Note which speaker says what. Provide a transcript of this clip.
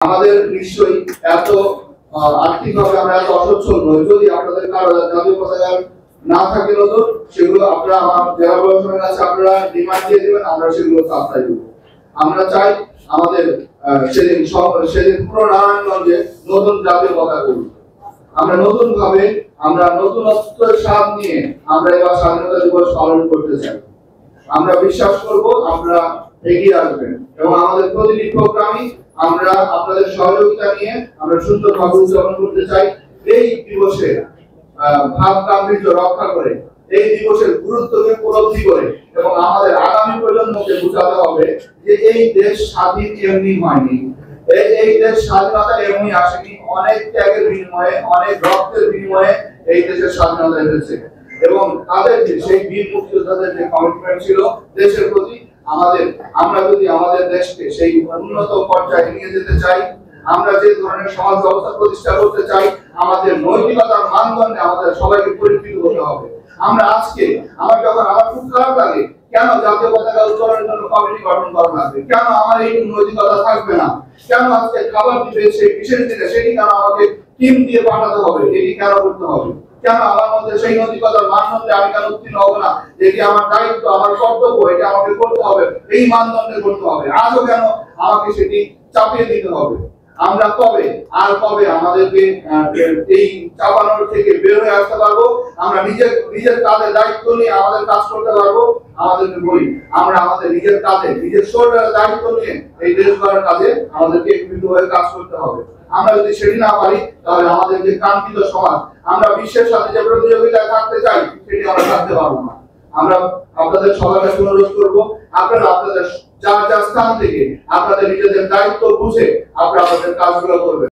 Speaker 1: আমাদের নিশ্চয়ই এত আর্থিকভাবে আমরা এত অসচ্ছল নই। যদি আপনাদের কারো জাতীয় পতাকা না থাকে নতুন, সেগুলো আপনারা আমার জেলা প্রশাসনের কাছে আপনারা ডিমান্ড দিয়ে দেবেন, আমরা সেগুলো সাপ্লাই দেবো। আমরা চাই আমাদের সেদিন পুরো নারায়ণগঞ্জে নতুন জাতীয় পতাকা করব। আমরা নতুন ভাবে আমরা নতুনত্বের স্বাদ নিয়ে আমরা এবার স্বাধীনতা দিবস পালন করতে চাই। আমরা বিশ্বাস করব আপনারা এগিয়ে আসবেন এবং আমাদের প্রতিটি প্রোগ্রামই আমরা আপনাদের সহযোগিতা নিয়ে আমরা সুন্দরভাবে উদযাপন করতে চাই। এই দিবসে ভাব গাম্ভীর্য রক্ষা করে, এই দিবসের গুরুত্বকে উপলব্ধি করে এবং আমাদের আগামী প্রজন্মকে বোঝাতে হবে যে এই দেশ স্বাধীন এমনি হয়নি, এই দেশ স্বাধীনতা এমনি আসেনি, অনেক ত্যাগের বিনিময়ে, অনেক রক্তের বিনিময়ে এই দেশের স্বাধীনতা এসেছে। এবং তাদের যে সেই বীর মুক্তিযোদ্ধাদের যে কমিটমেন্ট ছিল দেশের প্রতি, আমরা যদি আমাদের দেশকে সেই উন্নত পর্যায়ে নিয়ে যেতে চাই, আমরা যে ধরনের সমাজ ব্যবস্থা প্রতিষ্ঠা করতে চাই, আমাদের নৈতিকতার মানদণ্ডে আমাদের সবাইকে পরিচিত হতে হবে। আমরা আজকে আমার খুব খারাপ লাগে, কেন জাতীয় পতাকা উত্তোলনের জন্য কমিটি গঠন করা লাগবে, কেন আমার এই নৈতিকতা থাকবে না, কেন আজকে খাবার দিবে সেই বিশেষ দিনে সেটি কেন আমাকে টিম দিয়ে পাঠাতে হবে, এটি কেন করতে হবে, কেন আমার মধ্যে সেই নৈতিকতার মানদণ্ডে আমি কেন উত্তীর্ণ হবো না, এটি আমার দায়িত্ব, আমার কর্তব্য, এটি আমাকে করতে হবে, এই মানদণ্ডে করতে হবে। আজও কেন আমাকে সেটি চাপিয়ে দিতে হবে? আমরা কবে আমাদেরকে এই চাপানোর থেকে বের হয়ে আসতে পারবো? আমরা নিজের কাঁধে দায়িত্ব নিয়ে আমাদের কাজ করতে পারবো? আমাদেরকে বলি, আমরা আমাদের নিজের কাঁধে নিজের শরীরের দায়িত্ব নিয়ে এই দেশ গড়ার কাজে আমাদেরকে একত্রিত হয়ে কাজ করতে হবে। আমরা যদি সেটি না পারি, তাহলে আমাদের যে কাঙ্ক্ষিত সমাজ, আমরা বিশ্বের সাথে যে প্রতিযোগিতায় থাকতে চাই, সেটি আমরা থাকতে পারবো না। আমরা আপনাদের সবার কাছে অনুরোধ করবো, আপনারা আপনাদের যা স্থান থেকে আপনাদের নিজেদের দায়িত্ব বুঝে আপনারা আপনাদের কাজগুলো করবেন।